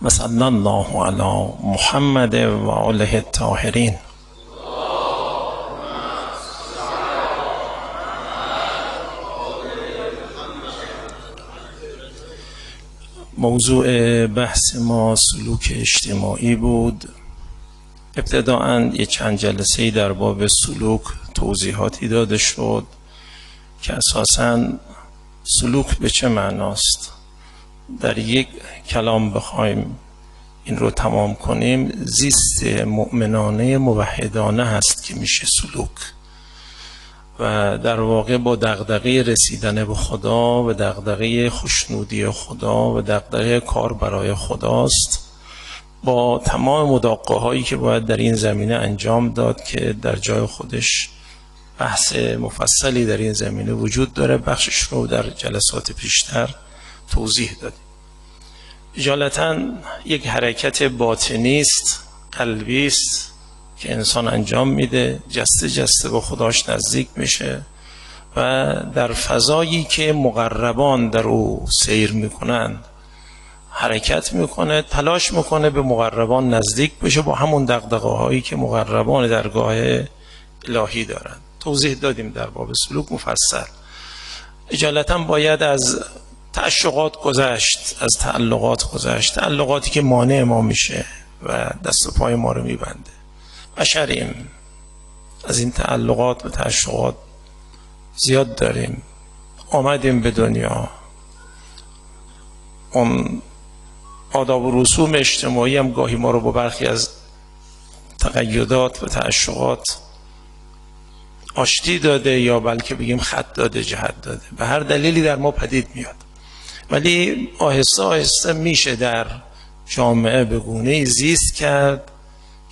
و صلی الله علی محمد و آله الطاهرین. موضوع بحث ما سلوک اجتماعی بود. ابتداءً یک چند جلسه‌ای در باب سلوک توضیحاتی داده شد که اساساً سلوک به چه معناست. در یک کلام بخوایم این رو تمام کنیم، زیست مؤمنانه موحدانه هست که میشه سلوک، و در واقع با دغدغه رسیدن به خدا و دغدغه خوشنودی خدا و دغدغه کار برای خداست، با تمام مداقه هایی که باید در این زمینه انجام داد که در جای خودش بحث مفصلی در این زمینه وجود داره. بخشش رو در جلسات پیشتر توضیح دادیم. اجالتا یک حرکت باطنی است، قلبی است که انسان انجام میده، جسته جسته با خداش نزدیک میشه و در فضایی که مقربان در او سیر میکنن حرکت میکنه، تلاش میکنه به مقربان نزدیک بشه با همون دغدغه هایی که مقربان درگاه الهی دارن. توضیح دادیم در باب سلوک مفصل. اجالتا باید از تعشقات گذشت، از تعلقات گذشت، تعلقاتی که مانع ما میشه و دست و پای ما رو میبنده. بشریم، از این تعلقات و تعشقات زیاد داریم. آمدیم به دنیا، اون آداب و رسوم اجتماعی هم گاهی ما رو با برخی از تقیدات و تعشقات آشتی داده، یا بلکه بگیم خط داده، جهت داده، به هر دلیلی در ما پدید میاد. ولی آهسته آهسته میشه در جامعه به گونه‌ای زیست کرد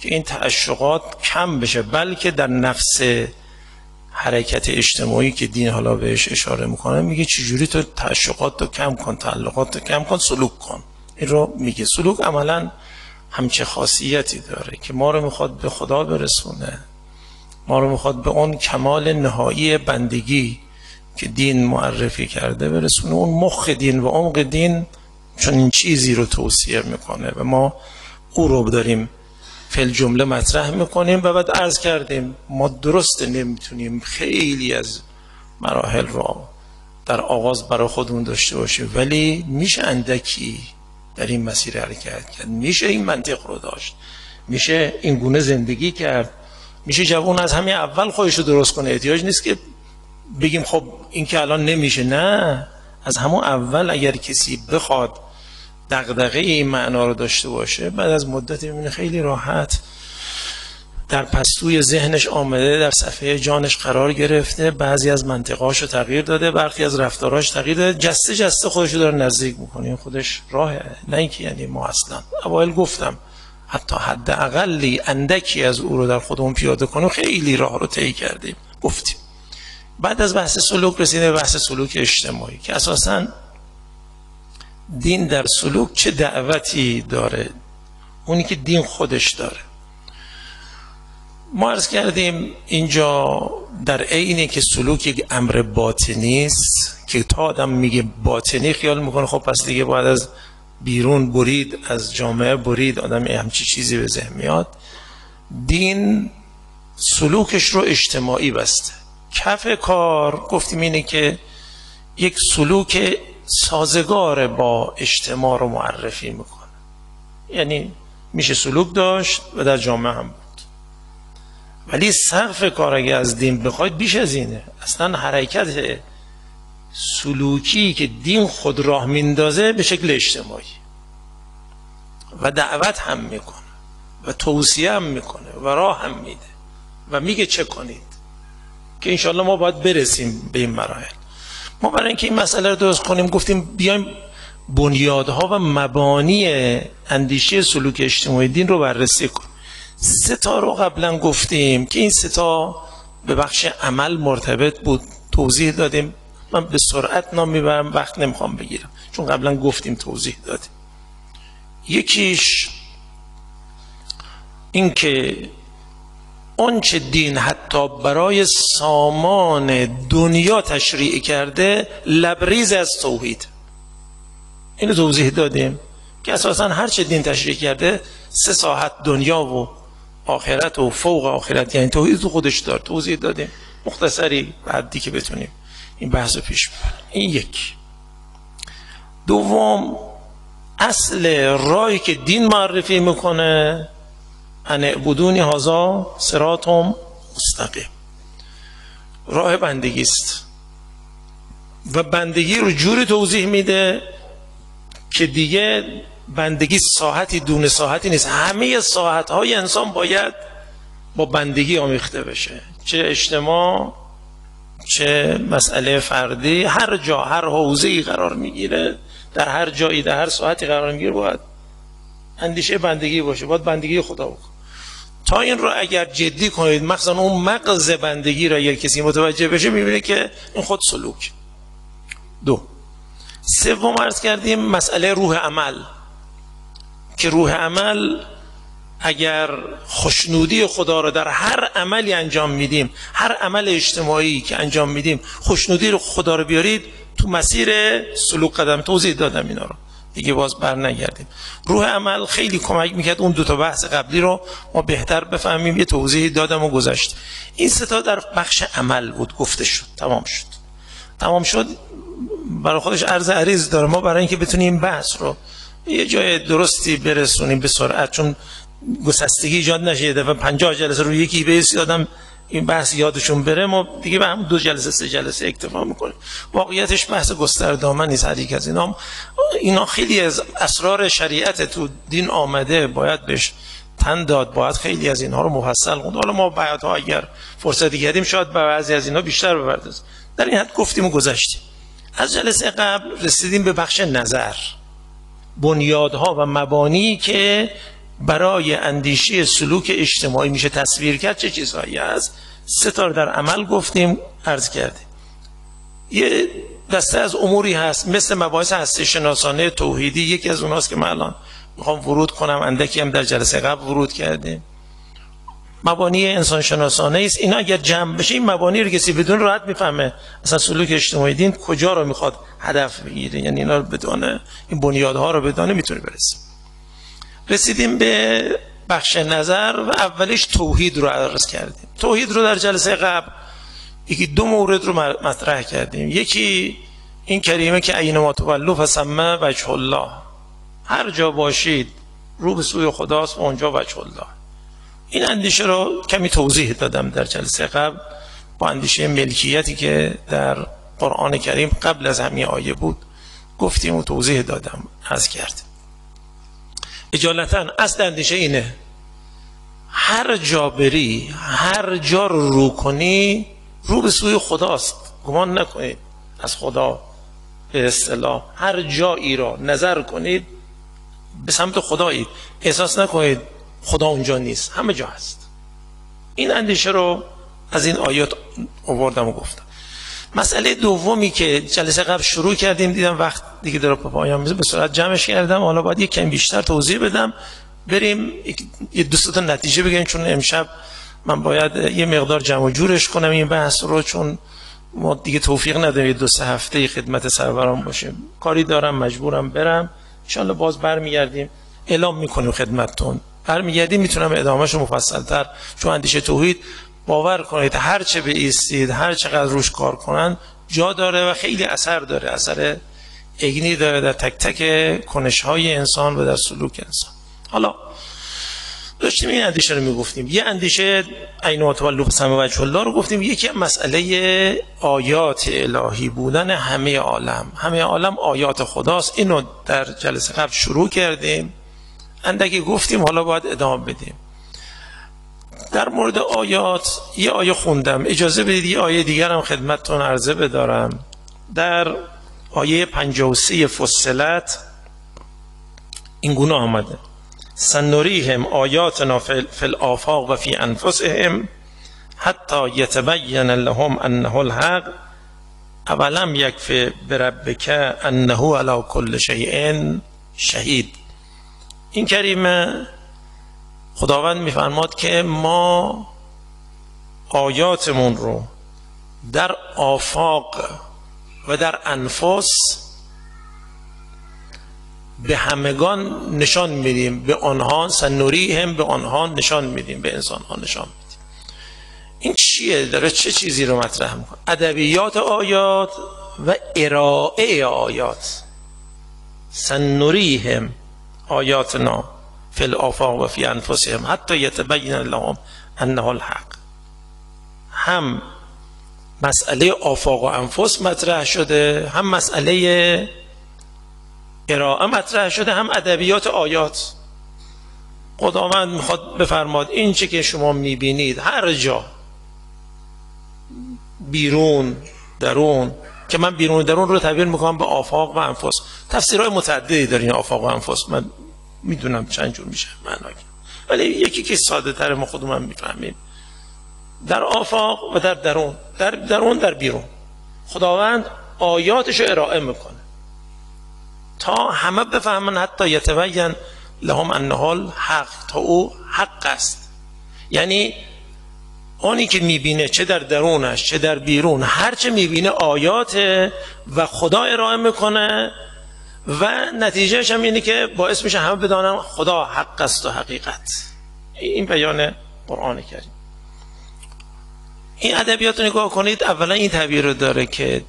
که این تعشقات کم بشه، بلکه در نفس حرکت اجتماعی که دین حالا بهش اشاره میکنه میگه چجوری تو تعشقات رو کم کن، تعلقات رو کم کن، سلوک کن. این رو میگه. سلوک عملا همچه خاصیتی داره که ما رو میخواد به خدا برسونه، ما رو میخواد به اون کمال نهایی بندگی که دین معرفی کرده برسونه. اون مخ دین و عمق دین چون این چیزی رو توصیه میکنه و ما او رو داریم فی الجمله مطرح میکنیم. و بعد عرض کردیم ما درست نمیتونیم خیلی از مراحل را در آغاز برای خودمون داشته باشیم، ولی میشه اندکی در این مسیر حرکت کرد، میشه این منطق رو داشت، میشه این گونه زندگی کرد، میشه جوان از همین اول خودش رو درست کنه. احتیاج نیست که بگیم خب این که الان نمیشه، نه، از همون اول اگر کسی بخواد دغدغه این معنا رو داشته باشه، بعد از مدت میبینه خیلی راحت در پستوی ذهنش آمده، در صفحه جانش قرار گرفته، بعضی از منطقه‌هاشو تغییر داده، برخی از رفتاراش تغییر داده، جسته جسته خودشو داره نزدیک میکنه. خودش راهه، نه اینکه یعنی ما اصلا اوایل گفتم حتی حداقلی اندکی از او رو در خودمون پیاده کنیم خیلی راه رو طی کردیم. گفتیم بعد از بحث سلوک رسیدیم به بحث سلوک اجتماعی که اساساً دین در سلوک چه دعوتی داره، اونی که دین خودش داره. ما عرض کردیم اینجا در عینی که سلوک یک امر باطنی است که تا آدم میگه باطنی خیال میکنه خب پس دیگه باید از بیرون برید، از جامعه برید، آدم همچی چیزی به ذهن میاد. دین سلوکش رو اجتماعی بسته. کف کار گفتیم اینه که یک سلوک سازگار با اجتماع رو معرفی میکنه. یعنی میشه سلوک داشت و در جامعه هم بود، ولی سقف کار اگه از دین بخواید بیش از اینه. اصلا حرکت سلوکی که دین خود راه میندازه به شکل اجتماعی و دعوت هم میکنه و توصیه هم میکنه و راه هم میده و میگه چه کنید، که انشاءالله ما باید برسیم به این مراحل. ما برای اینکه این مسئله رو درست کنیم گفتیم بیایم بنیادها و مبانی اندیشه سلوک اجتماعی دین رو بررسی کنیم. 3 تا رو قبلا گفتیم که این 3 تا به بخش عمل مرتبط بود، توضیح دادیم. من به سرعت نام میبرم، وقت نمیخوام بگیرم چون قبلا گفتیم، توضیح دادیم. یکیش این که آنچه دین حتی برای سامان دنیا تشریع کرده لبریز از توحید. اینو توضیح دادیم که اساسا هر چه دین تشریح کرده 3 ساحت دنیا و آخرت و فوق آخرت یعنی توحید تو خودش داره. توضیح دادیم مختصری بعدی که بتونیم این بحث رو پیش ببریم. این یک. دوم، اصل راهی که دین معرفی میکنه ان اعبدونی هذا صراط مستقیم، راه بندگی است و بندگی رو جوری توضیح میده که دیگه بندگی ساحتی دون ساحتی نیست. همه ساحت‌های انسان باید با بندگی آمیخته بشه، چه اجتماع چه مسئله فردی، هر جا هر حوزه‌ای قرار میگیره، در هر جایی در هر ساعتی قرار میگیره باید اندیشه بندگی باشه، باید بندگی خدا بکن. تا این رو اگر جدی کنید، مخصوصا اون مغز بندگی را اگر کسی متوجه بشه میبینه که این خود سلوک. دو. سوم عرض کردیم مسئله روح عمل، که روح عمل اگر خوشنودی خدا رو در هر عملی انجام میدیم، هر عمل اجتماعی که انجام میدیم خوشنودی رو خدا رو بیارید تو مسیر سلوک قدم. توضیح دادم اینا رو دیگه باز بر نگردیم. روح عمل خیلی کمک میکرد اون 2 تا بحث قبلی رو ما بهتر بفهمیم. یه توضیح دادم و گذشت. این 3 تا در بخش عمل بود، گفته شد، تمام شد. برای خودش عرض داره. ما برای اینکه بتونیم بحث رو یه جای درستی برسونیم به سرعت، چون گسستگی ایجاد نشه یه دفعه 50 جلسه روی یکی بیسی آدم این بحث یادشون بره، ما دیگه به هم 2 جلسه 3 جلسه اکتفا میکنیم. واقعیتش بحث گستردامن نیست. هر یک از اینا خیلی از اسرار شریعت تو دین آمده، باید بهش تن داد، باید خیلی از اینها رو مفصل خوند. حالا ما بعدها اگر فرصتی کردیم شاید به بعضی از اینا بیشتر بپردازیم. در این حد گفتیم و گذشتیم. از جلسه قبل رسیدیم به بخش نظر، بنیادها و مبانی که برای اندیشه سلوک اجتماعی میشه تصویر کرد. چه چیزهایی هست؟ 3 تا در عمل گفتیم، عرض کردیم. یه دسته از اموری هست مثل مباحث هستی شناسانه توحیدی، یکی از اوناست که من الان میخوام ورود کنم، اندکی هم در جلسه قبل ورود کردیم. مبانی انسان شناسانه است. اینا اگر جمع بشه این مبانی رو کسی بدون راحت میفهمه اصلا سلوک اجتماعی دین کجا رو میخواد هدف بگیره، یعنی اینا رو بدونه، این بنیادها رو بدونه میتونه برسه. رسیدیم به بخش نظر و اولش توحید رو عرض کردیم. توحید رو در جلسه قبل یکی 2 مورد رو مطرح کردیم. یکی این کریمه که اینما تولوا فثم وجه الله، هر جا باشید رو به سوی خداست و اونجا وجه الله. این اندیشه رو کمی توضیح دادم در جلسه قبل با اندیشه ملکیتی که در قرآن کریم قبل از همین آیه بود گفتیم و توضیح دادم، عرض کردیم. اجالتا اصل اندیشه اینه هر جا بری، هر جا رو کنی رو به سوی خداست. گمان نکنید از خدا به اصطلاح هر جایی را نظر کنید به سمت خدایید، احساس نکنید خدا اونجا نیست، همه جا هست. این اندیشه رو از این آیات آوردم و گفتم. مسئله دومی که جلسه قبل شروع کردیم دیدم وقت دیگه داره به پایان میرسه، به سرعت جمعش کردم. حالا باید یک کم بیشتر توضیح بدم، بریم یه 2 تا نتیجه بگیریم، چون امشب من باید یه مقدار جمع و جورش کنم این بحث رو، چون ما دیگه توفیق نداریم 2-3 هفته خدمت سروران باشیم. کاری دارم، مجبورم برم. ان شاءالله باز برمیگردیم اعلام میکنیم خدمتتون. برمیگردیم میتونم ادامهشو مفصل‌تر، چون اندیشه توحید باور کنید هر چه بایستید، هر چقدر روش کار کنن جا داره و خیلی اثر داره، اثر اگنی داره در تک تک کنش‌های انسان و در سلوک انسان. حالا داشتیم این اندیشه رو میگفتیم. یه اندیشه اینما تولوا فثم وجه الله رو گفتیم. یکی مسئله آیات الهی بودن همه عالم آیات خداست. اینو در جلسه قبل شروع کردیم، اندکی گفتیم، حالا باید ادامه بدیم. در مورد آیات یه آیه خوندم، اجازه بدید یه آیه دیگر هم خدمتتون عرضه بدارم. در آیه 53 فصلت این گونه آمده: سنریهم آیاتنا فی الآفاق و فی انفسهم حتی یتبین لهم انه الحق اولم یکفی بربک انه علی کل شیء شهید. این کریمه خداوند میفرماد که ما آیاتمون رو در آفاق و در انفس به همگان نشان میدیم، به آنها سنوریهم، به آنها نشان میدیم، به انسان ها نشان میدیم. این چیه؟ داره چه چیزی رو مطرح میکنه؟ ادبیات آیات و ارائه آیات. سنوریهم آیاتنا فی الآفاق و فی انفسهم حتی یتبین لهم انه الحق. هم مسئله آفاق و انفس مطرح شده، هم مسئله ارائه مطرح شده، هم ادبیات آیات. خداوند میخواد بفرماد این چه که شما میبینید هر جا، بیرون درون، که من بیرون درون رو تعبیر میکنم به آفاق و انفس. تفسیرهای متعددی داره این آفاق و انفس، من میدونم چند جور میشه معنی، ولی یکی که ساده تر ما خودمون میفهمیم. در آفاق و در درون، در درون در بیرون، خداوند آیاتش رو ارائه میکنه تا همه بفهمن حتی یتبین لهم انه الحق، تا او حق است. یعنی اونی که میبینه چه در درونش چه در بیرون، هر چه میبینه آیات و خدا ارائه میکنه و نتیجهش هم اینه که باعث میشه همه بدانن خدا حق است و حقیقت. این بیان قرآن کریم. این ادبیات رو نگاه کنید، اولا این تعبیر رو داره که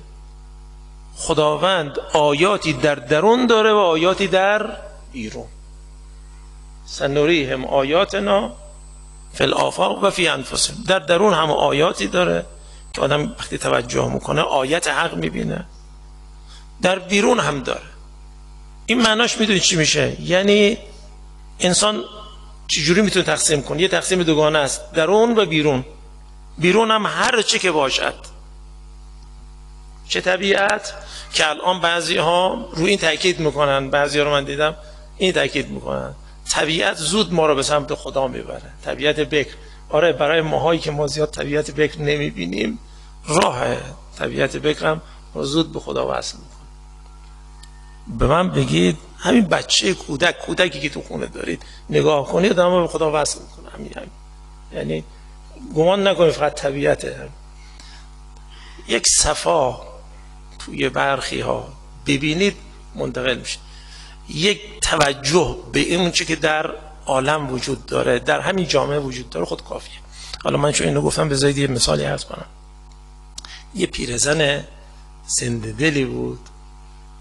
خداوند آیاتی در درون داره و آیاتی در بیرون. سنوریهم آیاتنا فی الآفاق و فی انفسهم. در درون هم آیاتی داره که آدم وقتی توجه میکنه آیت حق میبینه، در بیرون هم داره. این معناش میدونی چی میشه؟ یعنی انسان چجوری میتونه تقسیم کنه؟ یه تقسیم دوگانه است، درون و بیرون. بیرون هم هر چی که باشد، چه طبیعت، که الان بعضی ها روی این تاکید میکنن، بعضی ها رو من دیدم این تاکید میکنن طبیعت زود ما رو به سمت خدا میبره. طبیعت بکر، آره برای ماهایی که ما زیاد طبیعت بکر نمیبینیم راه طبیعت بکر هم زود به خدا وصل میکنه. به من بگید همین بچه کودکی که تو خونه دارید نگاه کنید آدم به خدا وصل میکنه. همین. یعنی گمان نکنید فقط طبیعته. یک صفا توی برخی ها ببینید منتقل میشه. یک توجه به این چه که در عالم وجود داره، در همین جامعه وجود داره خود کافیه. حالا من چون اینو گفتم بذارید یه مثالی عرض کنم. یه پیرزن زنده دلی بود،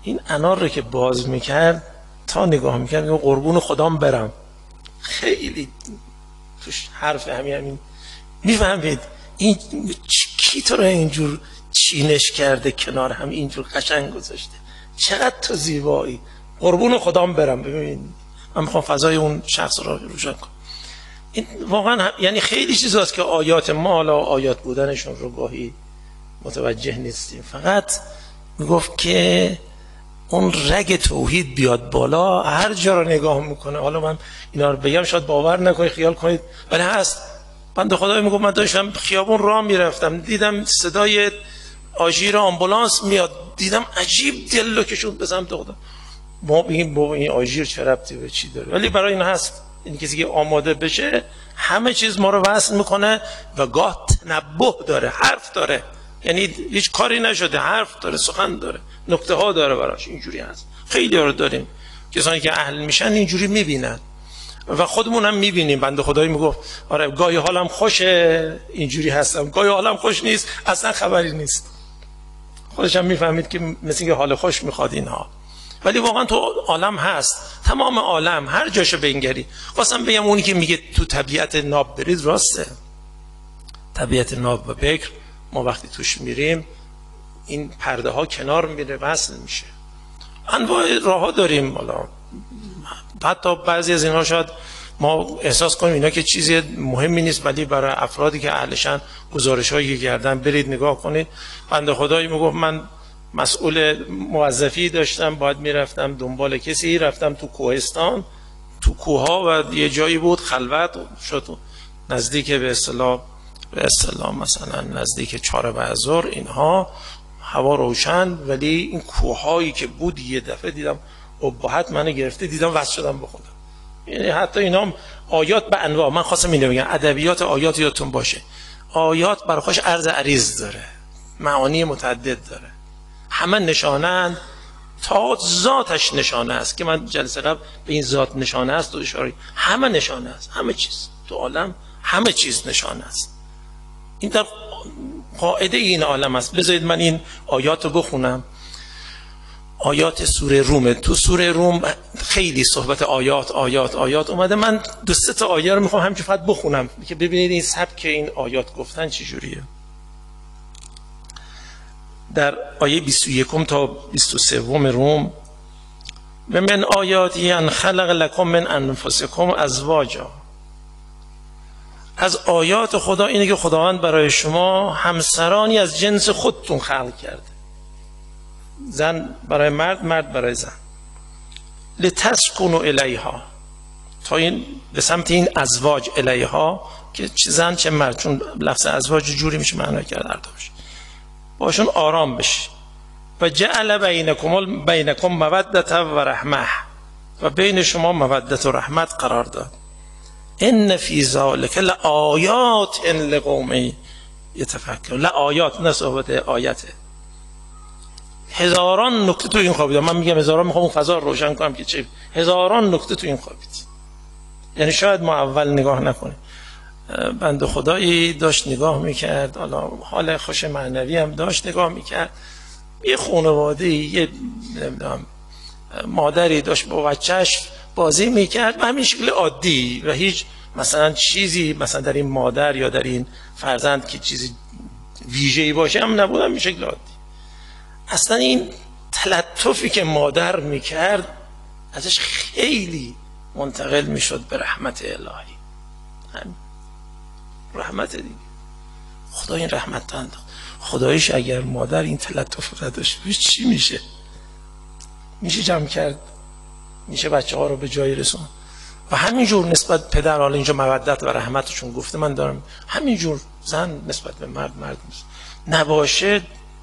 این انار رو که باز میکرد تا نگاه میکرد میگه قربون خدام برم. خیلی توش حرف همین میفهمید این کی تو رو اینجور چینش کرده کنار هم اینجور قشنگ گذاشته، چقدر تو زیبایی، قربون خدام برم. ببین من میخوام فضای اون شخص رو روشن کنم. این واقعا یعنی خیلی چیز هست که آیات ما، حالا آیات بودنشون رو گاهی متوجه نیستیم. فقط میگفت که اون رگ توحید بیاد بالا، هر جا رو نگاه میکنه. حالا من اینا رو بگم شاید باور نکنید، خیال کنید، ولی هست. بنده خدای میگفت من داشتم خیابون راه میرفتم، دیدم صدای آژیر آمبولانس میاد، دیدم عجیب دل کشوند به سمت خدا. ما بگیم بابا این آژیر چه ربطی به چی داره؟ ولی برای این هست، این کسی که آماده بشه همه چیز ما رو وصل میکنه و گاه تنبه داره، حرف داره، یعنی هیچ کاری نشده، حرف داره، سخن داره، نکته ها داره براش. اینجوری هست. خیلی ها رو داریم کسانی که اهل میشن اینجوری میبینن و خودمون هم میبینیم. بنده خدایی میگفت آره گاهی حالم خوشه اینجوری هستم، گاهی حالم خوش نیست، اصلا خبری نیست. خودش هم میفهمید که مثل اینکه حال خوش میخواد اینها، ولی واقعا تو عالم هست، تمام عالم هر جاشو بنگری. خواستم بگم اونی که میگه تو طبیعت ناب برید راسته. طبیعت ناب و بکر ما وقتی توش میریم این پرده ها کنار میره، وصل میشه. انواع راه ها داریم. حالا حتی بعضی از اینها شاید ما احساس کنیم اینا که چیزی مهمی نیست، ولی برای افرادی که اهلشن گزارش هایی که کردن برید نگاه کنید. بنده خدایی میگفت من مسئول موظفی داشتم، باید میرفتم دنبال کسی، رفتم تو کوهستان، تو کوها و یه جایی بود خلوت شد، نزدیک به اصطلاح مثلا نزدیک 4 بعد از ظهر، اینها هوا روشن، ولی این کوههایی که بود یه دفعه دیدم ابهت منو گرفته، دیدم وصل شدم به خودم. یعنی حتی اینا هم آیات به انواع. من خواستم اینو بگم، ادبیات آیات یادتون باشه، آیات برخوش عرض عریض داره، معانی متعدد داره، همه نشانند تا ذاتش نشانه است که من جلسه قبل به این ذات نشانه است و اشاره، همه نشانه است، همه چیز تو عالم همه چیز نشانه است. این در قاعده این عالم است. بذارید من این آیات رو بخونم. آیات سوره رومه. تو سوره روم خیلی صحبت آیات اومده. من 2-3 تا آیه رو میخوام همینجوری فقط بخونم که ببینید این سبک این آیات گفتن چه جوریه. در آیه 21 تا 23 روم، من آیاتی ان خلق لکم من انفسکم ازواجا، از آیات خدا اینه که خداوند برای شما همسرانی از جنس خودتون خلق کرده، زن برای مرد، مرد برای زن، لتسکنوا الیها، تا این به سمت این ازواج الیها که چه زن چه مرد، چون لفظ ازواج جوری میشه معنی کرد هر دوش، باشون آرام بشی. و جعل بینکم مودة و رحمه، و بین شما مودت و رحمت قرار داد. ان فی ذلک لآیات لقوم یتفکرون. لآیات نه صحبت آیته، هزاران نکته تو این خوابید. من میگم هزاران، میخوام اون فضا رو روشن کنم که چه هزاران نکته تو این خوابید. یعنی شاید ما اول نگاه نکنیم. بنده خدایی داشت نگاه میکرد، حال خوش معنوی هم داشت نگاه میکرد، یه خانواده، یه نمیدونم مادری داشت با بچهش بازی میکرد به همین شکل عادی و هیچ مثلا چیزی مثلا در این مادر یا در این فرزند که چیزی ویژه‌ای باشه هم نبود، همین شکل عادی. اصلا این تلطفی که مادر میکرد ازش خیلی منتقل میشد به رحمت الهی. رحمت دیگه خدا این رحمت داد. خدایش اگر مادر این تلطف نداشت چی میشه؟ میشه جمع کرد، میشه بچه ها رو به جای رسون. و همینجور نسبت پدر، حالا اینجا مودت و رحمتشون گفته، من دارم همینجور زن نسبت به مرد، مرد نباشه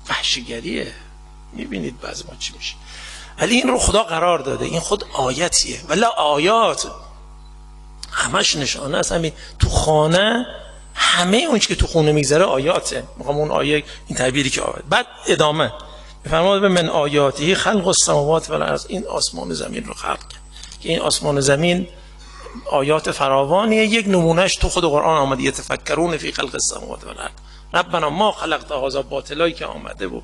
وحشیگریه. میبینید بعضی ما چی میشه. ولی این رو خدا قرار داده، این خود آیتیه. ولی آیات همش نشانه است. همین تو خانه همه اون که تو خونه میگذره آیاته. میخوام اون آیه این تعبیری که آورد. بعد ادامه بفرماد به من آیاتی خلق السماوات و الارض، این آسمان و زمین رو خلق کرد که این آسمان و زمین آیات فراوانیه. یک نمونهش تو خود قرآن آمده، یتفکرون فی خلق السماوات و الارض ربنا ما خلقت هذا باطلا که آمده بود.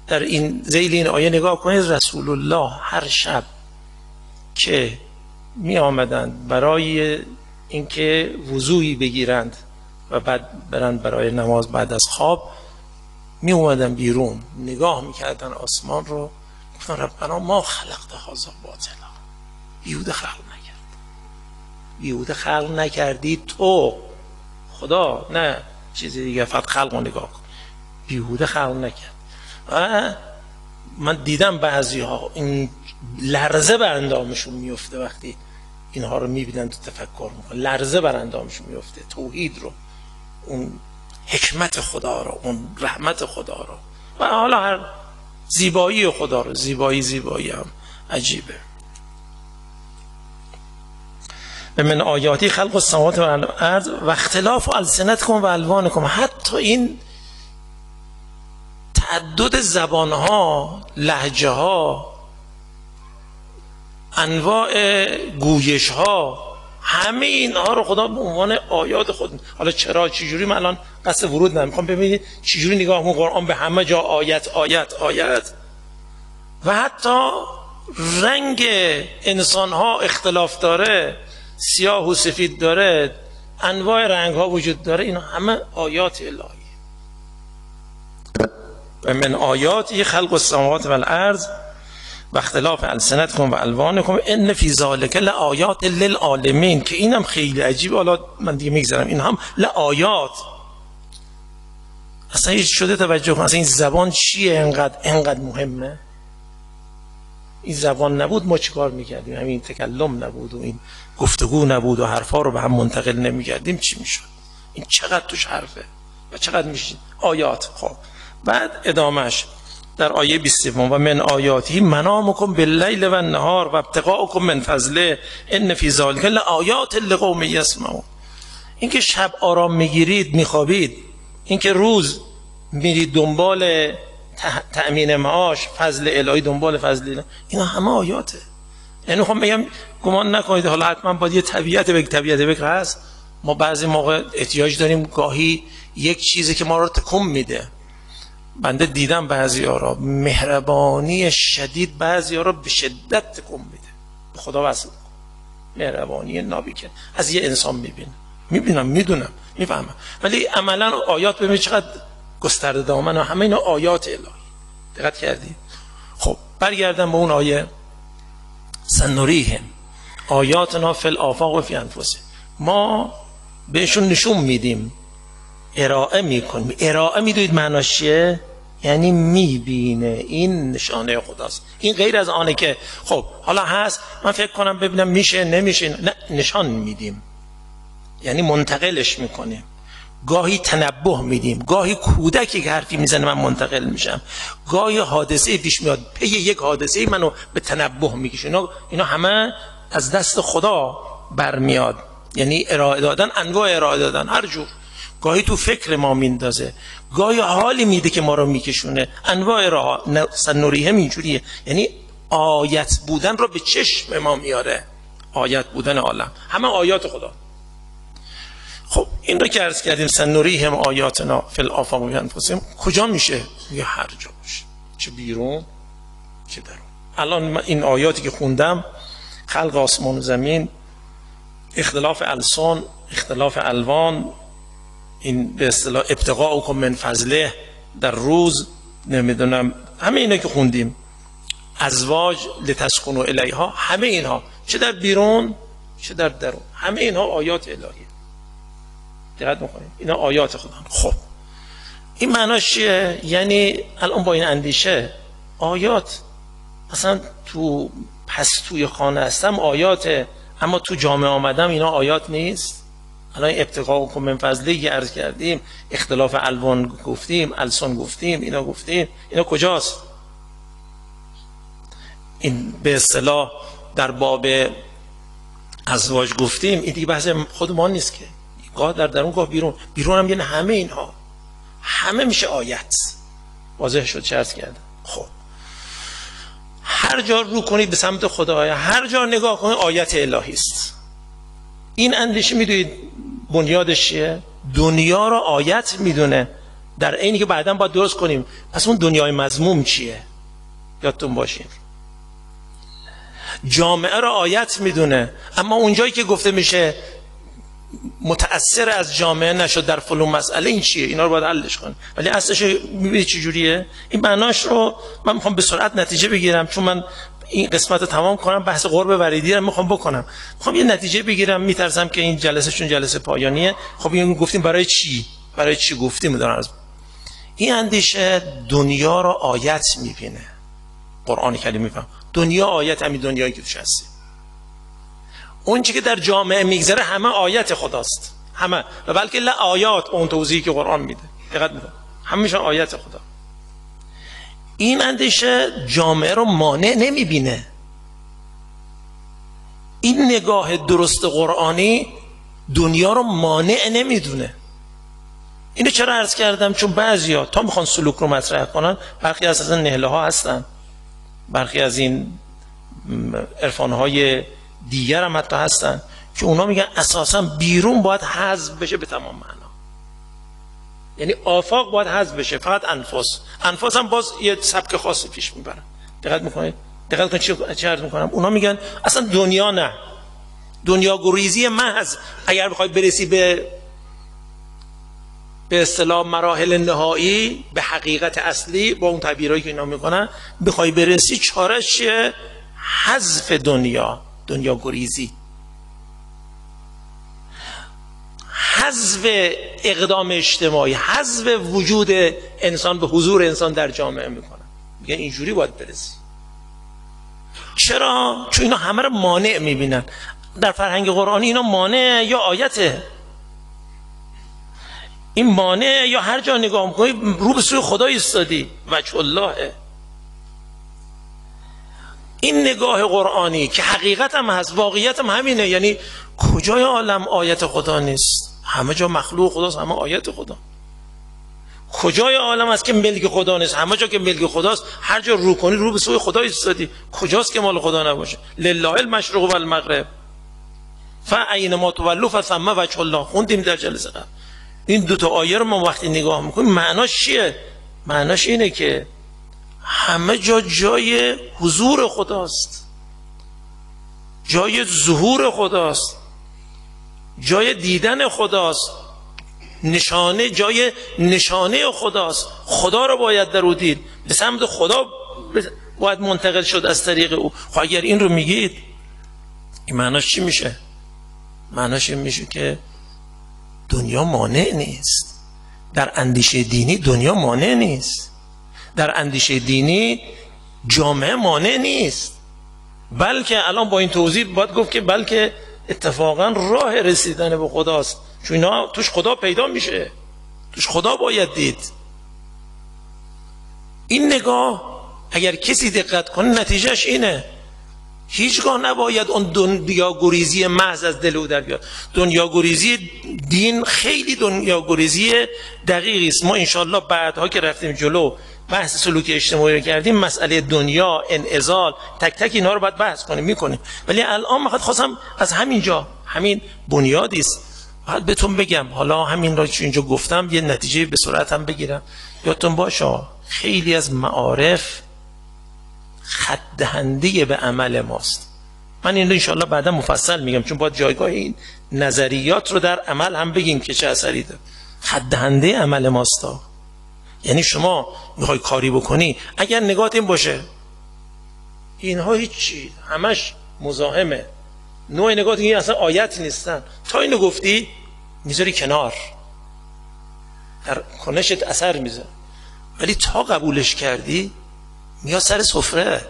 در این ذیل این آیه نگاه کنید، رسول الله هر شب که می آمدند برای اینکه وضوئی بگیرند و بعد برند برای نماز بعد از خواب، می اومدن بیرون نگاه میکردن آسمان رو، گفتن ربنا ما خلقت هذا باطلا، بیهوده خلق نکرد، بیهوده خلق نکردی تو خدا، نه چیزی دیگه، فقط خلق رو نگاه کن، بیهوده خلق نکرد. و من دیدم بعضی ها این لرزه بر اندامشون میفته وقتی اینها رو میبینن، تو تفکر میکنن، لرزه بر اندامشون میفته، توحید رو، اون حکمت خدا رو، اون رحمت خدا رو، و حالا هر زیبایی خدا رو. زیبایی هم عجیبه. من آیاتی خلق السماوات و الارض و اختلاف السنتکم و الوانکم، حتی این تعدد زبانها، لهجه ها، انواع گویش ها، همه اینها رو خدا به عنوان آیات خود. حالا چرا چجوری؟ من الان قصد ورود نمیخوام. ببینید چجوری نگاه می‌کنه قرآن به همه جا آیت آیت آیت. و حتی رنگ انسان ها اختلاف داره، سیاه و سفید داره، انواع رنگ ها وجود داره، اینا همه آیات الهی. و من آیاتی خلق السماوات و الارض و اختلاف السنتکم و الوانکم ان فی ذلک لآیات للعالمین، که اینم خیلی عجیبه. حالا من دیگه میگذرم، این هم لآیات. اصلا هیچ شده توجه کن، اصلا این زبان چیه انقدر مهمه؟ این زبان نبود ما چیکار میکردیم؟ همین تکلم نبود و این گفتگو نبود و حرفا رو به هم منتقل نمیکردیم، چی میشد؟ این چقدر توش حرفه و چقدر میشه آیات. خب بعد ادامهش در آیه 20 و من آیاتی منامکم باللیل و النهار و ابتغاءکم من فضله ان فی ذلک لآیات لقوم یسمعون. این که شب آرام میگیرید، میخوابید، این که روز میرید دنبال تأمین معاش، فضل الهی، دنبال فضل الهی، اینا همه آیاته. یعنی خب میگم گمان نکنید حالا حتما باید یه طبیعت بکر هست. ما بعضی موقع احتیاج داریم گاهی یک چیزی که ما رو تکون میده. بنده دیدم بعضی‌ها را مهربانی شدید بعضی‌ها را به شدت تکون میده. به خدا وصل مهربانی نابی که از یه انسان میبینم میدونم میفهمم، ولی عملا آیات ببینید چقدر گسترده دامن و همه اینا آیات الهی. دقت کردید؟ خب برگردم به اون آیه سنریهم آیاتنا فی الآفاق و فی انفسهم. ما بهشون نشون میدیم، ارائه میکنیم. ارائه میدونید معناش چیه؟ یعنی میبینه، این نشانه خداست. این غیر از آنه که خب حالا هست من فکر کنم ببینم میشه نمیشه، نه، نشان میدیم، یعنی منتقلش میکنیم. گاهی تنبه میدیم، گاهی کودکی که حرفی میزنه من منتقل میشم، گاهی حادثه پیش میاد پی یک حادثه منو به تنبه میکشه. اینا همه از دست خدا برمیاد. یعنی ارائه دادن، انواع ارائه دادن هر جور. گاهی تو فکر ما میندازه، گاهی حالی میده که ما رو میکشونه. انواع ارائه سنریهم اینجوریه، یعنی آیت بودن رو به چشم ما میاره. آیت بودن عالم همه آیات خدا. خب این رو که عرض کردیم سنریهم آیاتنا فی الآفاق و فی انفسهم، کجا میشه؟ یه هر جا باشه، چه بیرون چه درون. الان من این آیاتی که خوندم، خلق آسمان و زمین، اختلاف السان، اختلاف الوان، این به اصطلاح ابتغاءکم من فضله در روز، نمیدونم همه اینا که خوندیم، ازواج لتسکنوا الیها، همه اینها چه در بیرون چه در درون، همه اینها آیات الهیه. دقت میکنید اینا آیات خدا. خب این معناش چیه؟ یعنی الان با این اندیشه آیات اصلا تو پستوی خانه هستم آیاته، اما تو جامعه آمدم اینا آیات نیست. الان ابتغاءکم من فضله عرض کردیم، اختلاف الوان گفتیم، السان گفتیم، اینا گفتیم، اینا کجاست؟ این به اصطلاح در باب ازواج گفتیم، این دیگه بحث خود ما نیست که، گاه در درون گاه بیرون. بیرون هم یعنی همه اینها، همه میشه آیت. واضح شد چه عرض کردم؟ خب هر جا رو کنید به سمت خدا، هر جا نگاه کنید آیت الهی است. این اندیشه میدونید بنیادش چیه؟ دنیا رو آیت میدونه، در عینی که بعداً باید درست کنیم پس اون دنیای مذموم چیه؟ یادتون باشه جامعه رو آیت میدونه، اما اونجایی که گفته میشه متأثر از جامعه نشد در فلان مسئله، این چیه؟ اینا رو باید حلش کنیم. ولی اصلش میبینید چه جوریه؟ این معناش رو من میخوام به سرعت نتیجه بگیرم، چون من این قسمت رو تمام کنم، بحث قرب وریدی رو میخوام بکنم، میخوام یه نتیجه بگیرم، میترسم که این جلسه چون جلسه پایانیه. خب این گفتیم برای چی؟ برای چی گفتیم؟ دارم این اندیشه دنیا رو آیت میبینه. قرآن کریم میفهم دنیا آیت، همین دنیایی که توش هستی، اون چی که در جامعه میگذره همه آیت خداست، همه، و بلکه لا آیات، اون توضیحی که قرآن میده دقت میکنه همه میشن آیت خدا. این اندیشه جامعه رو مانع نمیبینه. این نگاه درست قرآنی دنیا رو مانع نمیدونه. اینو چرا عرض کردم؟ چون بعضیا تا میخوان سلوک رو مطرح کنن، برخی از اصلا نهله ها هستن، برخی از این عرفانهای دیگر هم حتی هستن که اونا میگن اساسا بیرون باید حذف بشه به تمام معنا، یعنی آفاق باید حذف بشه، فقط انفاس هم باز یه سبک خاصی پیش میبرن. دقت میکنید؟ دقت کنید چه عرض میکنم؟ اونا میگن اصلا دنیا نه، دنیا گریزی محض. اگر بخوای برسی به اصطلاح مراحل نهایی، به حقیقت اصلی، با اون تعبیرایی که اینا میکنن بخوای برسی، چاره‌اش چیه؟ حذف دنیا گریزی، حذف اقدام اجتماعی، حذف وجود انسان به حضور انسان در جامعه میکنن. میگن اینجوری باید برسی. چرا؟ چون اینا همه رو مانع میبینن. در فرهنگ قرآنی اینا مانع یا آیته. این مانع یا هر جا نگاه میکنی رو به سوی خدا ایستادی، وجه الله. این نگاه قرآنی که حقیقت هم هست، واقعیت هم همینه. یعنی کجای عالم آیت خدا نیست؟ همه جا مخلوق خداست، همه آیت خدا. کجای عالم است که ملک خدا نیست؟ همه جا که ملک خداست، هر جا رو کنی رو به سوی خدا ایستادی. کجاست که مال خدا نباشه؟ لله المشرق و المغرب فاینما تولوا فثم وجه الله. خوندیم در جلسه قبل. این دو تا آیه رو ما وقتی نگاه میکنیم معناش چیه؟ معناش اینه که همه جا جای حضور خداست، جای ظهور خداست، جای دیدن خداست، نشانه، جای نشانه خداست. خدا رو باید در او دید، به سمت خدا باید منتقل شد از طریق او. خب اگر این رو میگید، این معناش چی میشه؟ معناش این میشه که دنیا مانع نیست. در اندیشه دینی دنیا مانع نیست، در اندیشه دینی جامعه مانع نیست، بلکه الان با این توضیح باید گفت که بلکه اتفاقا راه رسیدن به خداست، چون اینا توش خدا پیدا میشه، توش خدا باید دید. این نگاه اگر کسی دقت کنه نتیجهش اینه، هیچگاه نباید اون دنیاگریزی محض از دل او در بیاد. دنیاگریزی دین خیلی دنیاگریزی دقیقی است. ما انشالله بعدها که رفتیم جلو بحث سلوک اجتماعی رو کردیم، مسئله دنیا، انعزال، تک تک اینا رو باید بحث کنیم، میکنیم. ولی الان من خواستم از همینجا، همین بنیادی است، باید بهتون بگم. حالا همین را که اینجا گفتم یه نتیجه به سرعت هم بگیرم. یادتون باشه خیلی از معارف خط دهنده به عمل ماست. من این رو انشاءالله بعدا مفصل میگم، چون باید جایگاه این نظریات رو در عمل هم بگیم که چه اثری داره. خط دهنده عمل ماست. یعنی شما میخوای کاری بکنی، اگر نگات این باشه اینها هیچی، همش مزاحمه، نوع نگات این اصلا آیت نیستن، تا اینو گفتی میذاری کنار، در کنشت اثر میذاره. ولی تا قبولش کردی میاد سر سفره،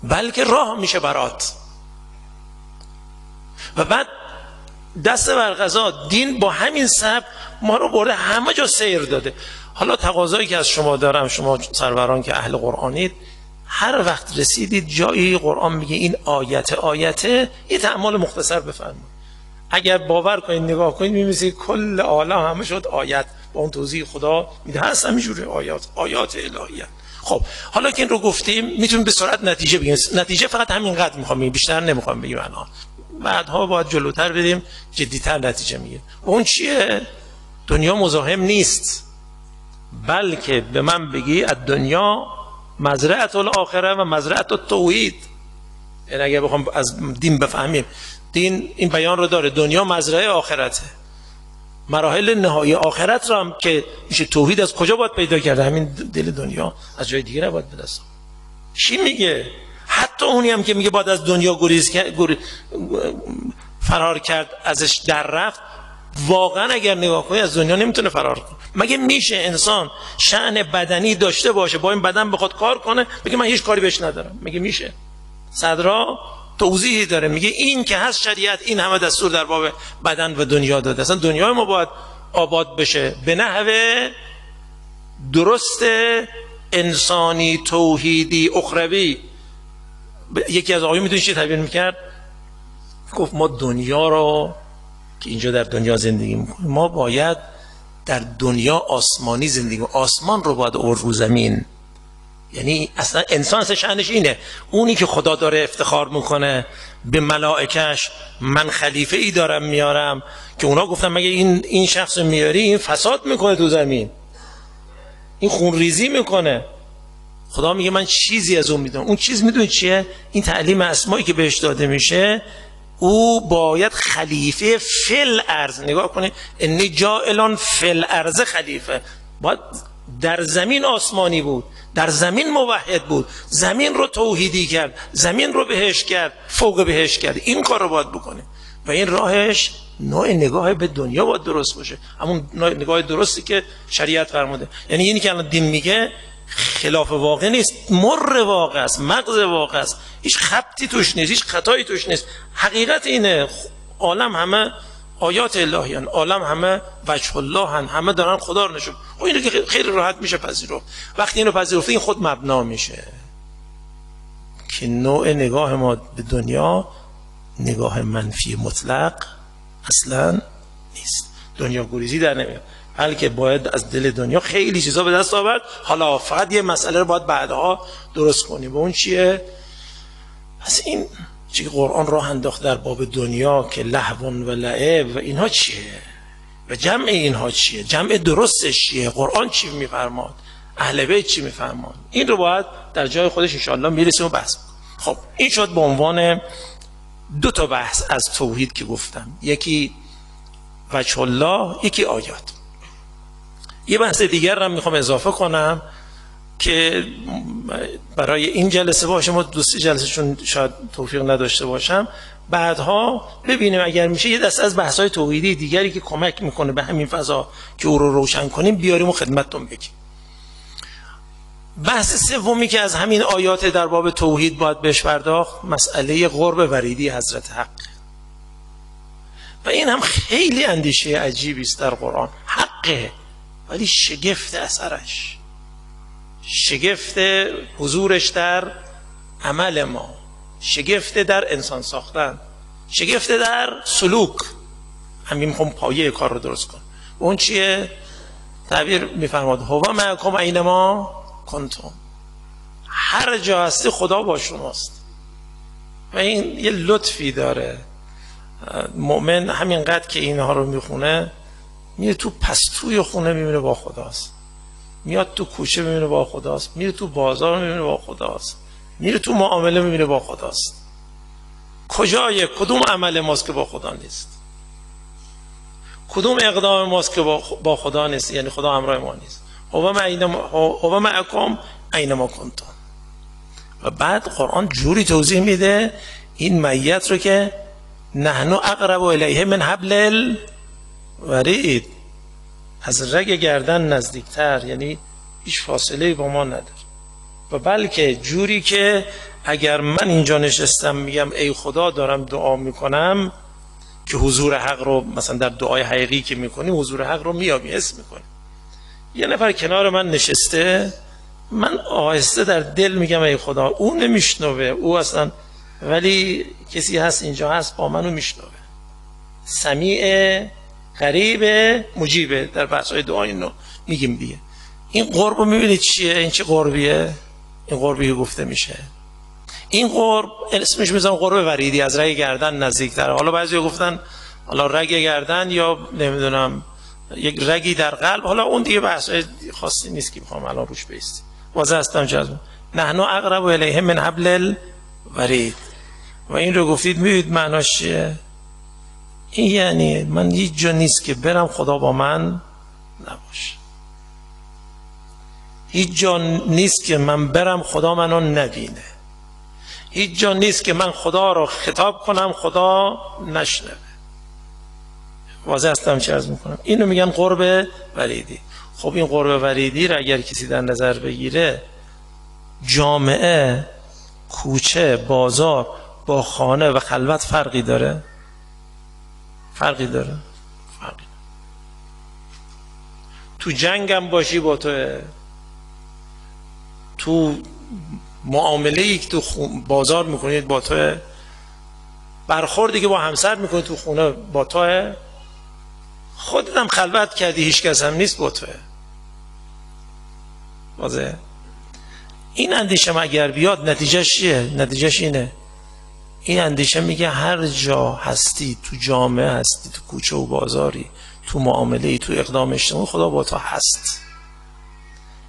بلکه راه میشه برات. و بعد دست بر قضا دین با همین سبب ما رو برده همه جا سیر داده. حالا تقاضایی که از شما دارم، شما سروران که اهل قرآنید، هر وقت رسیدید جایی قرآن میگه این آیته یه تأمل مختصر بفرمایید. اگر باور کنید نگاه کنید می‌بینید کل عالم همه شد آیت، با اون توضیح خدا میده هست همینجوری آیات الهیه. خب حالا که این رو گفتیم میتونیم به سرعت نتیجه بگیم. نتیجه فقط همینقدر میخوام بگیم، بیشتر نمیخوام بگیم الان. بعدها باید جلوتر بریم جدیتر نتیجه میگیم. اون چیه؟ دنیا مزاحم نیست، بلکه به من بگی از دنیا مزرعه الاخره و مزرعه التوحید. یعنی اگه بخوام از دین بفهمیم، دین این بیان رو داره، دنیا مزرعه آخرته، مراحل نهایی آخرت رو هم که میشه توحید از کجا باید پیدا کرده؟ همین دل دنیا، از جای دیگه نباید به دست. چی میگه؟ حتی اونی هم که میگه باید از دنیا فرار کرد، ازش در رفت، واقعا اگر نگاه کنی از دنیا نمیتونه فرار کنه. مگه میشه انسان شأن بدنی داشته باشه، با این بدن بخواد کار کنه، بگه من هیچ کاری بهش ندارم؟ مگه میشه؟ صدرا توضیحی داره، میگه این که هست شریعت این همه دستور در باب بدن و دنیا داده. اصلا دنیای ما باید آباد بشه به نحو درست، انسانی، توحیدی، اخروی. یکی از آقایون میدونی چی تعبیر میکرد؟ گفت ما دنیا رو که اینجا در دنیا زندگی میکنیم، ما باید در دنیا آسمانی زندگی کنیم، آسمان رو باید آورد رو زمین. یعنی اصلا انسان اصلا شأنش اینه، اونی که خدا داره افتخار میکنه به ملائکش، من خلیفه ای دارم میارم، که اونا گفتن مگه این شخص میاری این فساد میکنه تو زمین، این خونریزی میکنه. خدا میگه من چیزی از اون میدونم. اون چیز میدونی چیه؟ این تعلیم اسمایی که بهش داده میشه، او باید خلیفه فل ارض. نگاه کنه، انی جاعلان فل ارض خلیفه، باید در زمین آسمانی بود، در زمین موحد بود، زمین رو توحیدی کرد، زمین رو بهش کرد، فوق بهش کرد. این کار رو باید بکنه و این راهش نوع نگاه به دنیا باید درست باشه، همون نوع نگاه درستی که شریعت فرموده. یعنی اینی که الان دین میگه خلاف واقع نیست، مر واقع است، مغز واقع است، هیچ خبطی توش نیست، هیچ خطایی توش نیست. حقیقت اینه، عالم همه آیات الهی هن، عالم همه وجه الله هن، همه دارن خدا رو نشون. خب اینو که خیلی راحت میشه پذیرفت. وقتی اینو پذیرفته این خود مبنا میشه که نوع نگاه ما به دنیا نگاه منفی مطلق اصلا نیست، دنیا گریزی در نمیاد. بلکه باید از دل دنیا خیلی چیزا به دست آورد. حالا فقط یه مسئله رو باید بعدها درست کنیم. و اون چیه؟ پس این چی قرآن راه انداخت در باب دنیا که لهو و لعب و اینها چیه و جمع اینها چیه، جمع درستش چیه، قرآن چی میفرماد، اهل بیت چی میفرماد. این رو باید در جای خودش ان شاء الله میرسیم و بحث کنیم. خب این شد به عنوان 2 تا بحث از توحید که گفتم، یکی وجه الله، یکی آیات. یه بحث دیگر هم میخوام اضافه کنم که برای این جلسه باشه، ما 2-3 جلسه چون شاید توفیق نداشته باشم، بعدها ببینیم اگر میشه یه دسته از بحث‌های توحیدی دیگری که کمک میکنه به همین فضا که او رو روشن کنیم بیاریم و خدمتتون بگیم. بحث سومی که از همین آیات در باب توحید باید بهش پرداخت، مسئله قرب وریدی حضرت حق. و این هم خیلی اندیشه عجیبی است در قرآن. حقه ولی شگفت اثرش، شگفت حضورش در عمل ما، شگفت در انسان ساختن، شگفت در سلوک. همین میخوام پایه کار رو درست کنم. اون چیه؟ تعبیر میفرماد هو معکم اینما کنتم، هر جا هستی خدا با شماست. و این یه لطفی داره. مؤمن همینقدر که اینها رو میخونه میره تو پستوی خونه میبینه با خداست، میاد تو کوچه میبینه با خداست، میره تو بازار میبینه با خداست، میره تو معامله میبینه با خداست. کجای کدوم عمل ماست که با خدا نیست؟ کدوم اقدام ماست که با خدا نیست؟ یعنی خدا همراه ما نیست. هو معکم اینما کنتم. و بعد قرآن جوری توضیح میده این معیت رو که نحن اقرب الیه من حبل الورید، از رگ گردن نزدیکتر، یعنی هیچ فاصله با ما نداره. و بلکه جوری که اگر من اینجا نشستم میگم ای خدا دارم دعا میکنم، که حضور حق رو مثلا در دعای حقیقی که میکنیم حضور حق رو میابی، حس میکنیم. یه نفر کنار من نشسته، من آهسته در دل میگم ای خدا، او نمیشنوه، او اصلا، ولی کسی هست اینجا هست با منو میشنوه. سمیع قریب مجیبه، در بحث‌های دعا اینو میگیم دیگه. این قرب رو میبینید چیه؟ این چه قربیه؟ این قربی که گفته میشه، این قرب اسمش میذارم قرب وریدی، از رگ گردن نزدیکتر. حالا بعضی گفتن حالا رگ گردن یا نمیدونم یک رگی در قلب، حالا اون دیگه بحث خاصی نیست که بخوام الان روش بیستیم. واضح هستم جزم نحن اقرب الیه من حبل الورید. و این رو گفتید میبینید معناش چیه؟ این یعنی من هیچ جا نیست که برم خدا با من نباشه، هیچ جا نیست که من برم خدا منو نبینه، هیچ جا نیست که من خدا رو خطاب کنم خدا نشنوه. واضح هستم چه عرض میکنم؟ اینو میگن قرب وریدی. خب این قرب وریدی رو اگر کسی در نظر بگیره، جامعه، کوچه، بازار با خانه و خلوت فرقی داره؟ فرقی داره؟ فرقی. تو جنگم باشی با تو معامله‌ای که تو بازار میکنید با تو، برخوردی که با همسر میکنید تو خونه با تو، خودت هم خلوت کردی هیچ کس هم نیست با تو. واضحه؟ این اندیشه اگر بیاد نتیجهش چیه؟ نتیجهش اینه، این اندیشه میگه هر جا هستی، تو جامعه هستی، تو کوچه و بازاری، تو معامله‌ای، تو اقدام اجتماعی، خدا با تو هست.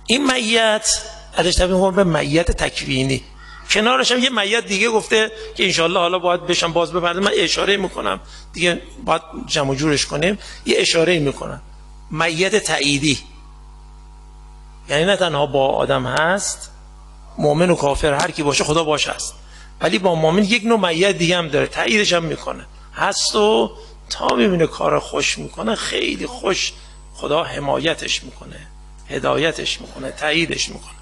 این معیت ازش تبدیل می‌کنه به معیت تکوینی. کنارش هم یه معیت دیگه گفته که انشالله حالا باید بشم باز بپردازم، من اشاره میکنم دیگه، باید جمع و جورش کنیم. یه اشاره میکنم، معیت تأییدی، یعنی نه تنها با آدم هست، مؤمن و کافر هر کی باشه خدا باش هست، ولی با مؤمن یک نوع معیت دیگه هم داره، تأییدش هم میکنه، هست و تا میبینه کار خوش میکنه خیلی خوش، خدا حمایتش میکنه، هدایتش میکنه، تأییدش میکنه.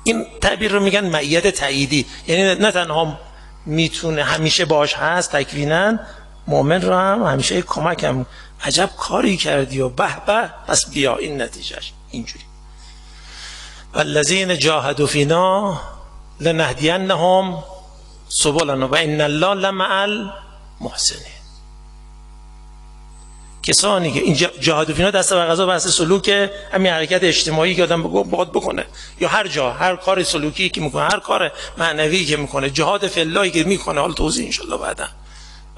این تعبیر رو میگن معیت تأییدی، یعنی نه تنها میتونه همیشه باش هست تکویناً، مؤمن رو هم همیشه کمک هم، عجب کاری کردی و به به پس بیا، این نتیجهش اینجوری. والذین جاهدوا فینا لنهدینهم سبلنا و ان الله لمع المحسنین. کسانی که این جهاد فینا دست به غذا بحث سلوک، همین حرکت اجتماعی که آدم باید بکنه، یا هر جا هر کار سلوکی که میکنه، هر کار معنوی که میکنه، جهاد فی الله که میکنه، حالا توضیح ان شاء الله بعدا،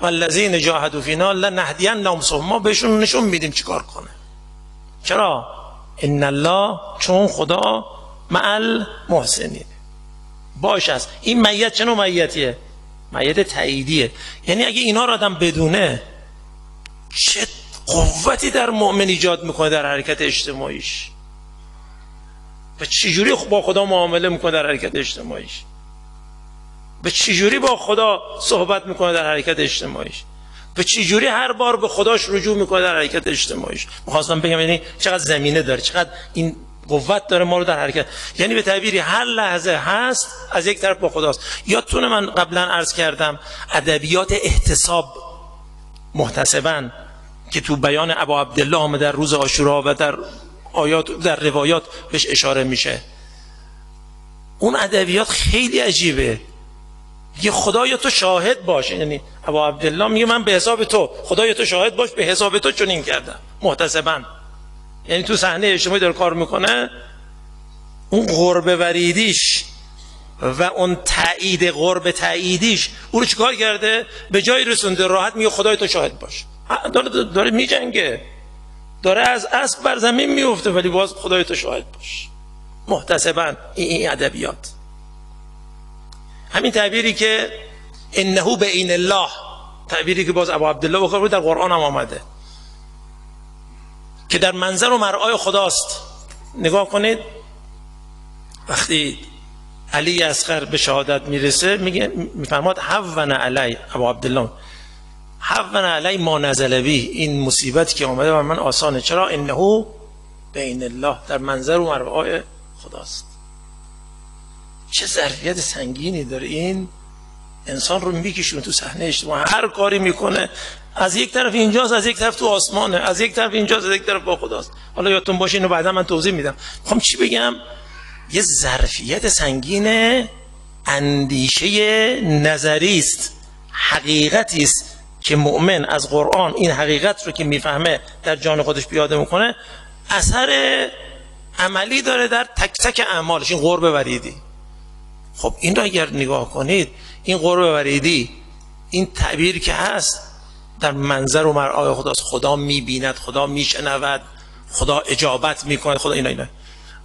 والذین جاهدوا فینا لنهدینهم سبلنا، ما بهشون نشون میدیم چیکار کنه. چرا؟ ان الله، چون خدا مع المحسنین باش است. این میت چه نوع میتیه؟ میت تاییدیه. یعنی اگه اینا رو آدم بدونه چه قوتی در مؤمن ایجاد میکنه در حرکت اجتماعیش و چجوری با خدا معامله میکنه در حرکت اجتماعیش و چجوری با خدا صحبت میکنه در حرکت اجتماعیش و چجوری هر بار به خداش رجوع میکنه در حرکت اجتماعیش. میخواستم بگم یعنی چقدر زمینه داره، چقدر این قوت داره ما رو در حرکت. یعنی به تعبیری هر لحظه هست از یک طرف با خداست. یادتونه من قبلا عرض کردم ادبیات احتساب محتسبا که تو بیان ابا عبدالله آمده در روز عاشورا و در آیات در روایات بهش اشاره میشه. اون ادبیات خیلی عجیبه. میگه خدایا تو شاهد باش، یعنی ابا عبدالله میگه من به حساب تو، خدایا تو شاهد باش، به حساب تو چنین کردم محتسبا. یعنی تو صحنه اجتماعی داره کار میکنه، اون قرب وریدیش و اون تایید قرب تاییدیش او رو چیکار کرده؟ به جای رسونده. راحت میگه خدای تو شاهد باش. داره میجنگه، داره از اسب بر زمین میفته، ولی باز خدای تو شاهد باش محتسبا. این ادبیات. همین تعبیری که انه بعین الله، تعبیری که باز ابو عبدالله بخاری در قرآن هم آمده که در منظر و مرعای خداست. نگاه کنید وقتی علی اصغر به شهادت میرسه میفرماد هون علی، ابو عبدالله هون علی ما نزل بی، این مصیبتی که آمده بر من آسانه. چرا؟ انه بین الله، در منظر و مرعای خداست. چه ظرفیت سنگینی داره این انسان رو میکشونه تو صحنه اجتماعی. هر کاری میکنه از یک طرف اینجاست، از یک طرف تو آسمانه، از یک طرف اینجاست، از یک طرف با خداست. حالا یادتون باشه اینو بعدا من توضیح میدم. میخوام چی بگم؟ یه ظرفیت سنگین اندیشه نظری است، حقیقتی است که مؤمن از قرآن این حقیقت رو که میفهمه در جان خودش پیاده میکنه، اثر عملی داره در تک تک اعمالش. این قرب وریدی. خب این رو اگر نگاه کنید، این قرب وریدی، این تعبیر که هست در منظر و مرعای خداست. خدا میبیند، خدا میشنود، خدا اجابت میکنه، خدا اینا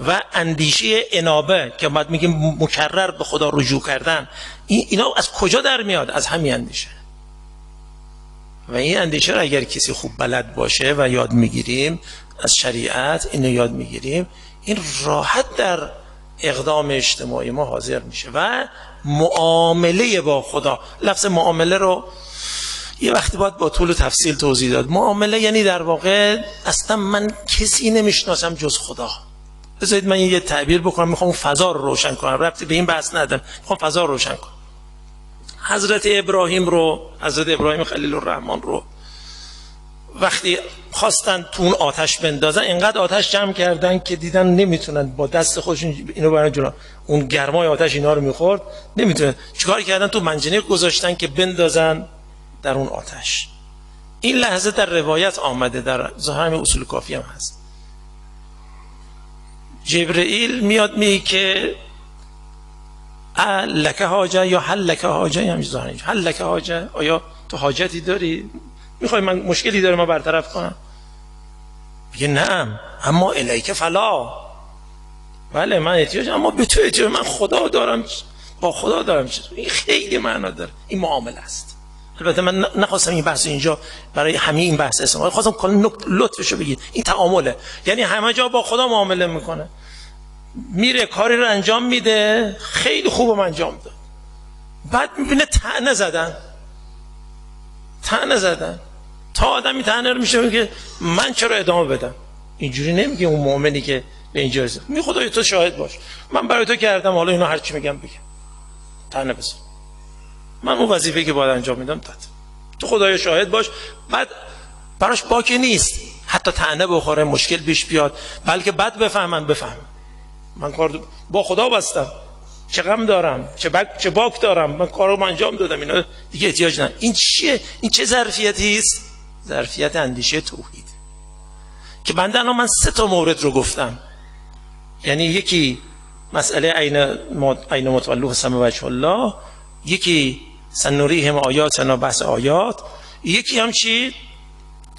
و اندیشه انابه که بعد میگیم مکرر به خدا رجوع کردن، اینا از کجا در میاد؟ از همین اندیشه. و این اندیشه رو اگر کسی خوب بلد باشه و یاد میگیریم از شریعت، اینو یاد میگیریم، این راحت در اقدام اجتماعی ما حاضر میشه. و معامله با خدا، لفظ معامله رو یه وقتی باید با طول و تفصیل توضیح داد. معامله یعنی در واقع اصلا من کسی نمیشناسم جز خدا. بذارید من یه تعبیر بکنم، میخوام فضا رو روشن کنم، ربطی به این بحث ندارم، میخوام فضا رو روشن کنم. حضرت ابراهیم خلیل الرحمن رو وقتی خواستن تو اون آتش بندازن، اینقدر آتش جمع کردن که دیدن نمیتونن با دست خودشون اینو برن جلو، اون گرمای آتش اینا رو میخورد، نمیتونن. چیکار کردن؟ تو منجنیق گذاشتن که بندازن در اون آتش. این لحظه در روایت آمده، در ظاهر اصول کافی هم هست. جبرئیل میاد میگه که لک حاجه یا هل لک حاجه، همین ظاهر هل لک حاجه، آیا تو حاجتی داری؟ میخوای من مشکلی داره ما برطرف کنم؟ میگه نعم اما الیک فلا، بله من احتیاج، اما به تو احتیاج، من خدا دارم، با خدا دارم. این خیلی معنا داره، این معامله است. البته من نخواستم این بحث اینجا برای همین این بحث استفاده، خواستم کلا لطفشو بگید. این تعامله، یعنی همه جا با خدا معامله میکنه. میره کاری رو انجام میده، خیلی خوبم انجام داد، بعد میبینه طعنه زدن تا آدمی طعنه رو میشه میگه من چرا ادامه بدم؟ اینجوری نمیگه اون مؤمنی که به اینجا رسید. می خدای تو شاهد باش، من برای تو کردم، حالا اینا هر چی میگم بگم، طعنه بزن، من اون وظیفه‌ای که باید انجام میدم داد، تو خدای شاهد باش. بعد براش باکی نیست حتی طعنه بخوره، مشکل پیش بیاد، بلکه بعد بفهم من کار با خدا بستم، چه غم دارم، چه باک دارم، من کارو انجام دادم، اینا دیگه احتیاج ندارم. این چیه؟ این چه ظرفیتی است ظرفیت اندیشه توحید که بنده الان من 3 مورد رو گفتم. یعنی یکی مسئله عین متولو سم وجه الله، یکی سنوریهم آیاتنا بحث آیات، یکی هم چی؟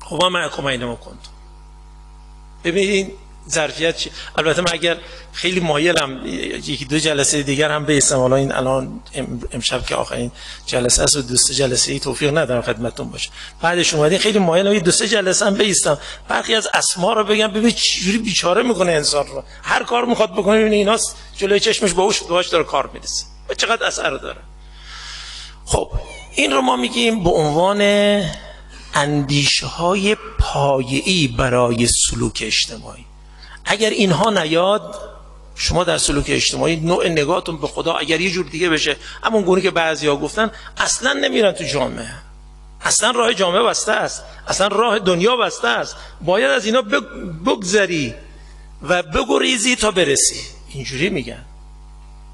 هو معکم اینما کنتم. ببینید ظرفیت چی؟ البته من اگر خیلی مایلم 1-2 جلسه دیگر هم بیستم، حالا این الان امشب که آخرین جلسه است و 2 جلسه ای توفیق ندارم خدمتتون باشه، بعدش اومدین خیلی مایلم 2 جلسه هم بیستم برخی از اسما رو بگم، ببین چجوری بیچاره میکنه انسان رو، هر کار میخواد بکنه ببین ایناست جلوی چشمش باهوش داره کار میرسه و چقدر اثر داره. خب این رو ما میگیم به عنوان اندیشه های پایه‌ای برای سلوک اجتماعی. اگر اینها نیاد شما در سلوک اجتماعی نوع نگاهتون به خدا اگر یه جور دیگه بشه، همون گونه که بعضیا گفتن، اصلا نمیرن تو جامعه، اصلا راه جامعه بسته است، اصلا راه دنیا بسته است، باید از اینا بگذری و بگریزی تا برسی. اینجوری میگن،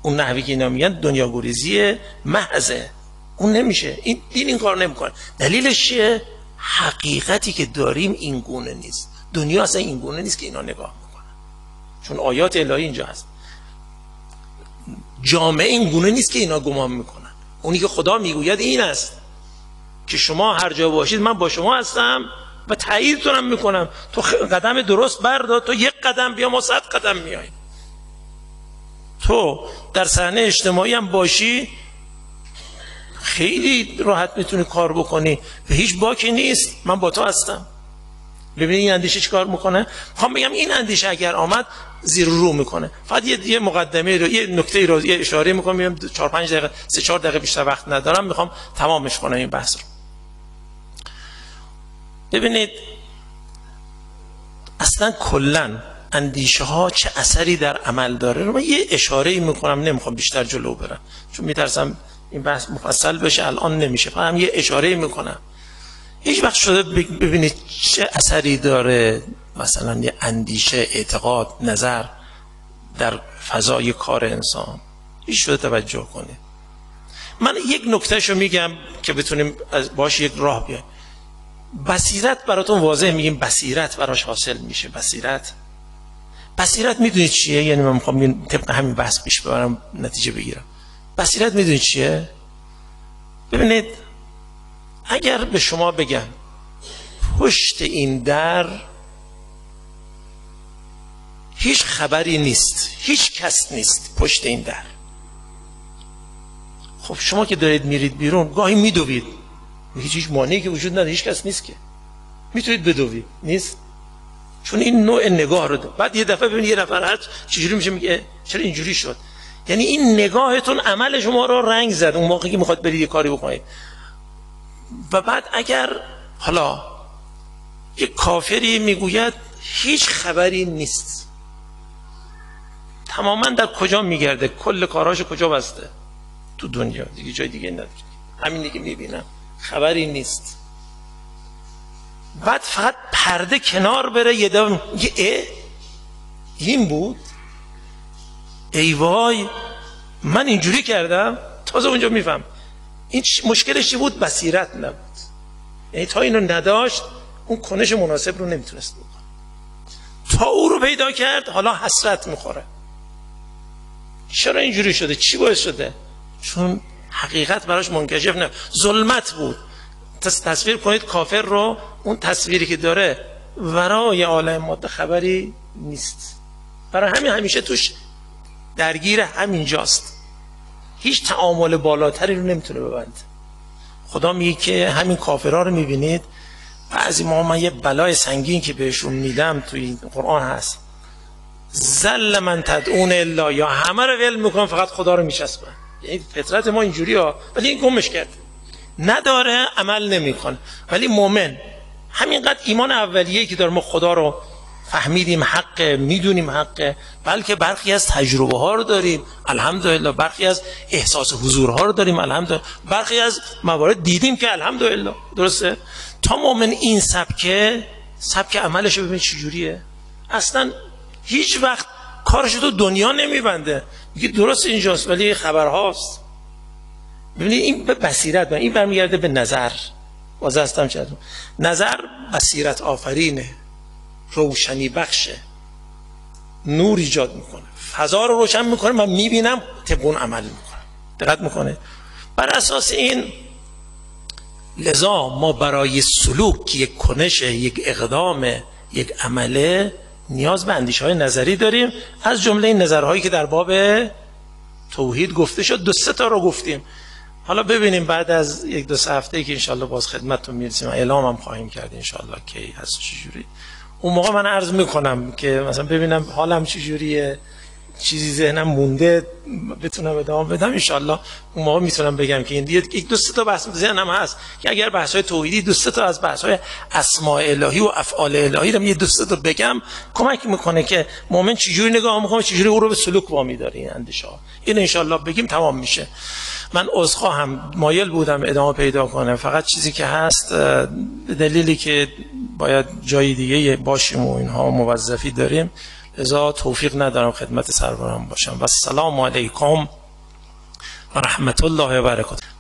اون نحوی که اینا میگن دنیا گریزی محضه، اون نمیشه. این دین این کار نمیکنه. دلیلش چیه؟ حقیقتی که داریم این گونه نیست، دنیا اصلا این گونه نیست که اینا نگاه میکنن، چون آیات الهی اینجا هست. جامعه این گونه نیست که اینا گمان میکنن. اونی که خدا میگوید این است که شما هر جا باشید من با شما هستم و تاییدتونم میکنم، تو قدم درست بردار، تو 1 قدم بیا ما 100 قدم میاییم. تو در صحنه اجتماعی هم باشی خیلی راحت میتونی کار بکنی و هیچ باکی نیست، من با تو هستم. ببینید این اندیشه چی کار میکنه. میخوام بگم این اندیشه اگر آمد زیر رو میکنه. فقط یه مقدمه رو، یه نکته رو، یه اشاره میکنم، 4-5 دقیقه 3-4 دقیقه بیشتر وقت ندارم، میخوام تمامش کنم این بحث رو. ببینید اصلا کلا اندیشه ها چه اثری در عمل داره رو من یه اشاره میکنم، نمیخوام بیشتر جلو برم چون میترسم این بحث مفصل بشه، الان نمیشه، فقط هم یه اشاره میکنم. هیچ وقت شده ببینید چه اثری داره مثلا یه اندیشه، اعتقاد، نظر در فضای کار انسان؟ هیچ شده توجه کنید. من یک نکتهشو میگم که بتونیم باش یک راه بیایم. بصیرت براتون واضح میگیم، بصیرت براش حاصل میشه. بصیرت میدونید چیه؟ یعنی من میخوام طبق همین بحث پیش ببرم نتیجه بگیرم. بصیرت میدونید چیه؟ ببینید اگر به شما بگم پشت این در هیچ خبری نیست، هیچ کس نیست پشت این در، خب شما که دارید میرید بیرون گاهی میدوید، هیچ مانعی که وجود نداره، هیچ کس نیست که میتونید بدوید، نیست، چون این نوع نگاه رو بعد یه دفعه ببینید یه نفر هست چجوری میشه میگه چرا اینجوری شد. یعنی این نگاهتون عمل شما رو رنگ زد اون موقعی که میخواد برید یه کاری بکنید. و بعد اگر حالا یک کافری میگوید هیچ خبری نیست، تماما در کجا میگرده؟ کل کارهاشو کجا بسته؟ تو دنیا، دیگه جای دیگه نداره، همینی که میبینم خبری نیست. بعد فقط پرده کنار بره یه دفعه این بود، ای وای من اینجوری کردم، تازه اونجا میفهم این مشکلش چی بود؟ بصیرت نبود. یعنی تا اینو نداشت اون کنش مناسب رو نمیتونست بکنه، تا او رو پیدا کرد حالا حسرت میخوره. چرا اینجوری شده؟ چی باعث شده؟ چون حقیقت براش منکشف نه، ظلمت بود. تصویر کنید کافر رو، اون تصویری که داره ورای عالم ماده خبری نیست، برای همین همیشه توش درگیر همینجاست، هیچ تعامل بالاتری رو نمیتونه ببنده. خدا میگه که همین کافرها رو میبینید، بعضی من یه بلای سنگین که بهشون میدم توی قرآن هست، ذل من تدعون الا، یا همه رو ول میکنن فقط خدا رو میچسبن. یعنی فطرت ما اینجوری ها، ولی این گمش کرد، نداره، عمل نمیکنه. ولی مؤمن همینقدر ایمان اولیه‌ای که داره، ما خدا رو فهمیدیم حقه، میدونیم حقه، بلکه برخی از تجربه ها رو داریم الحمدلله، برخی از احساس حضورها رو داریم الحمدلله، برخی از موارد دیدیم که الحمدلله. درسته؟ تا مؤمن این سبک عملش رو ببین چجوریه، اصلا هیچ وقت کارش تو دنیا نمیبنده، میگه درست اینجاست ولی خبرهاست. ببینید این به بصیرت، این برمیگرده به نظر. باز هستم چه نظر بصیرت آفرینه، روشنی بخشه، نور ایجاد میکنه، فضا رو روشن میکنه، من میبینم طبق اون عمل میکنم. دقت میکنه. بر اساس این لذا ما برای سلوک یک کنش، یک اقدام، یک عمله نیاز به اندیشه‌های نظری داریم. از جمله این نظرهایی که در باب توحید گفته شد 2-3 تا رو گفتیم. حالا ببینیم بعد از 1-2 هفته که انشالله باز خدمتتون میرسیم، اعلام هم خواهیم کرد انشالله کی هست چجوری. اون موقع من عرض میکنم که مثلا ببینم حالم چجوریه، چیزی ذهنم مونده بتونم ادامه بدم انشالله. اون موقع میتونم بگم که این 1-2 تا بحث ذهنم هست که اگر بحث‌های توحیدی 2-3 تا از بحث‌های اسماء الهی و افعال الهی رو 1-2 تا بگم کمک میکنه که مؤمن چجوری نگاه میکنه، چجوری او رو به سلوک وامی داره. این اندیشه‌ها این انشالله بگیم تمام میشه. من عذرخواهم مایل بودم ادامه پیدا کنم، فقط چیزی که هست دلیلی که باید جای دیگه باشیم و اینها موظفی داریم، لذا توفیق ندارم خدمت سروران باشم. و السلام علیکم و رحمت الله و برکاته.